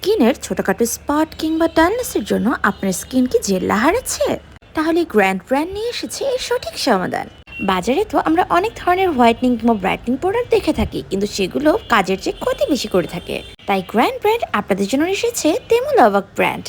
স্কিনের ছোটখাটো স্পট কিংবা ডালনেসের জন্য আপনার স্কিন কি জেল্লা হারাচ্ছে? তাহলে গ্র্যান্ড ব্র্যান্ড নিয়ে এসেছে এর সঠিক সমাধান। বাজারে তো আমরা অনেক ধরনের হোয়াইটনিং কিংবা ব্রাইটনিং প্রোডাক্ট দেখে থাকি, কিন্তু সেগুলো কাজের চেয়ে ক্ষতি বেশি করে থাকে। তাই গ্র্যান্ড ব্র্যান্ড আপনাদের জন্য এসেছে তেমুলাওয়াক ব্র্যান্ড।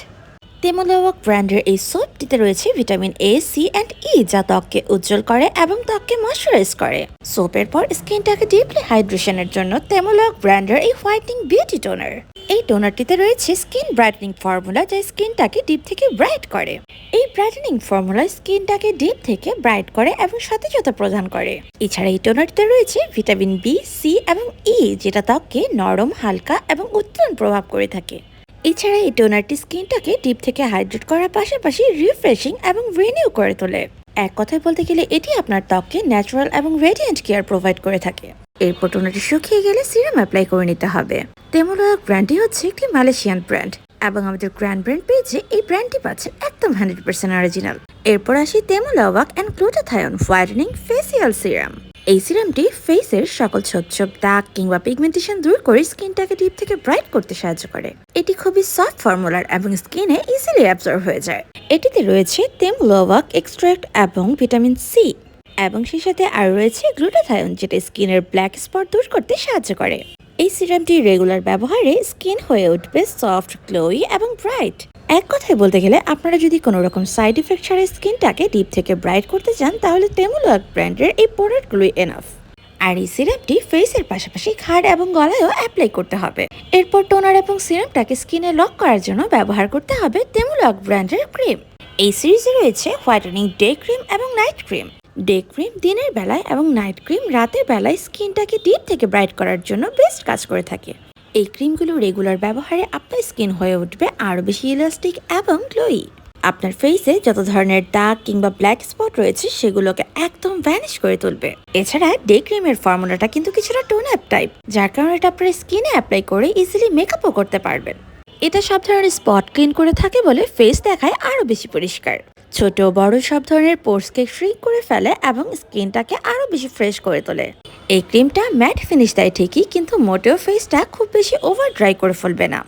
তেমুলাওয়াক ব্র্যান্ডের এই সোপটিতে রয়েছে ভিটামিন এ, সি অ্যান্ড ই, যা ত্বককে উজ্জ্বল করে এবং ত্বককে ময়শ্চারাইজ করে। সোপের পর স্কিনটাকে ডিপলি হাইড্রেশনের জন্য তেমুলাওয়াক ব্র্যান্ডের এই হোয়াইটনিং বিউটি টোনার। এই টোনারটিতে রয়েছে স্কিন ব্রাইটনিং ফর্মুলা, যা স্কিনটাকে ডিপ থেকে ব্রাইট করে। এই ব্রাইটেনিং ফর্মুলা স্কিনটাকে ডিপ থেকে ব্রাইট করে এবং সতেজতা প্রদান করে। এছাড়া এই টোনারটিতে রয়েছে ভিটামিন বি, সি এবং ই, যেটা ত্বককে নরম, হালকা এবং উত্তোলন প্রভাব করে থাকে। এছাড়া এই টোনারটি স্কিনটাকে ডিপ থেকে হাইড্রেট করার পাশাপাশি রিফ্রেশিং এবং রিনিউ করে তোলে। এক কথায় বলতে গেলে এটি আপনার ত্বককে ন্যাচারাল এবং রেডিয়েন্ট কেয়ার প্রোভাইড করে থাকে। এরপর টোনারটি শুকিয়ে গেলে সিরাম অ্যাপ্লাই করে নিতে হবে। তেমুলাওয়াক ব্র্যান্ডটি হচ্ছে একটি মালয়েশিয়ান ব্র্যান্ড এবং আমাদের গ্র্যান্ড ব্র্যান্ড পেজে এই ব্র্যান্ডটি পাচ্ছেন একদম 100% অরিজিনাল। এরপর আসি temulawak and glutathione whitening facial serum. এই সিরামটি ফেসের সকল ছোপ ছোপ দাগ কিংবা পিগমেন্টেশন দূর করে স্কিনটাকে ডিপ থেকে ব্রাইট করতে সাহায্য করে। এটি খুবই সফট ফর্মুলার এবং স্কিনে ইজিলি অ্যাবজর্ব হয়ে যায়। এটিতে রয়েছে তেমুলাওয়াক এক্সট্রাক্ট এবং ভিটামিন সি, এবং সেই সাথে আর রয়েছে গ্লুটাথায়ন, যেটা স্কিনের ব্ল্যাক স্পট দূর করতে সাহায্য করে। এই সিরামটি রেগুলার ব্যবহারে স্কিন হয়ে উঠবে সফট, গ্লোই এবং ব্রাইট। এক কথায় বলতে গেলে আপনারা যদি কোনো রকম সাইড ইফেক্ট ছাড়া স্কিনটাকে ডিপ থেকে ব্রাইট করতে চান, তাহলে তেমুলাওয়াক ব্র্যান্ডের এই প্রোডাক্টগুলোই এনাফ। আর এই সিরামটি ফেসের পাশাপাশি ঘাড় এবং গলায়ও অ্যাপ্লাই করতে হবে। এরপর টোনার এবং সিরামটাকে স্কিনে লক করার জন্য ব্যবহার করতে হবে তেমুলাওয়াক ব্র্যান্ডের ক্রিম। এই সিরিজে রয়েছে হোয়াইটেনিং ডে ক্রিম এবং নাইট ক্রিম। ডে ক্রিম দিনের বেলায় এবং নাইট ক্রিম রাতের বেলায় স্কিনটাকে ডিপ থেকে ব্রাইট করার জন্য বেস্ট কাজ করে থাকে। এই ক্রিমগুলো রেগুলার ব্যবহারে আপনার স্কিন হয়ে উঠবে আরও বেশি ইলাস্টিক এবং গ্লোয়ি। আপনার ফেসে যত ধরনের দাগ কিংবা ব্ল্যাক স্পট রয়েছে সেগুলোকে একদম ভ্যানিশ করে তুলবে। এছাড়া ডে ক্রিমের ফর্মুলাটা কিন্তু কিছুটা টোন আপ টাইপ, যার কারণে এটা আপনার স্কিনে অ্যাপ্লাই করে ইজিলি মেকআপও করতে পারবেন। এটা সব ধরনের স্পট ক্লিন করে থাকে বলে ফেস দেখায় আরও বেশি পরিষ্কার। ছোট বড় সব ধরনের পোর্সকে শ্রিঙ্ক করে ফেলে এবং স্কিনটাকে আরও বেশি ফ্রেশ করে তোলে। এই ক্রিমটা ম্যাট ফিনিশ দেয় ঠিকই, কিন্তু মোটেও ফেসটা খুব বেশি ওভার ড্রাই করে ফেলবে না।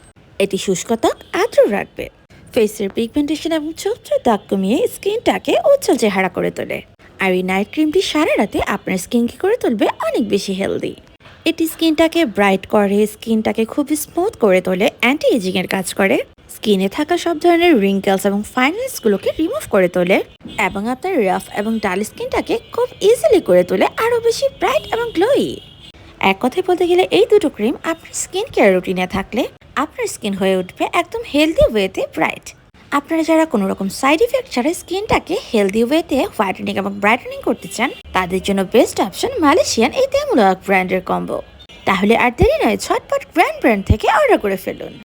এটি শুষ্ক ত্বক আর্দ্র রাখবে, ফেসের পিগমেন্টেশন এবং ছোপ ছোপ দাগ কমিয়ে স্কিনটাকে উজ্জ্বল চেহারা করে তোলে। আর এই নাইট ক্রিমটি সারা রাতে আপনার স্কিনকে করে তুলবে অনেক বেশি হেলদি। এটি স্কিনটাকে ব্রাইট করে, স্কিনটাকে খুব স্মুথ করে তোলে, অ্যান্টি এজিং এর কাজ করে, স্কিনে থাকা সব ধরনের রিঙ্কেলস এবং ফাইনালসগুলোকে রিমুভ করে তোলে, এবং আপনার রাফ এবং ডাল স্কিনটাকে খুব ইজিলি করে তোলে আরও বেশি ব্রাইট এবং গ্লোয়ি। এক কথায় বলতে গেলে এই দুটো ক্রিম আপনার স্কিন কেয়ার রুটিনে থাকলে আপনার স্কিন হয়ে উঠবে একদম হেলদি ওয়েতে ব্রাইট। আপনারা যারা কোনো রকম সাইড ইফেক্ট ছাড়া স্কিনটাকে হেলদি ওয়েতে হোয়াইটেনিং এবং ব্রাইটেনিং করতে চান, তাদের জন্য বেস্ট অপশন মালয়েশিয়ান এই তেমুলাওয়াক ব্র্যান্ডের কম্বো। তাহলে আর দেরি নয়, ঝটপট গ্র্যান্ড ব্র্যান্ড থেকে অর্ডার করে ফেলুন।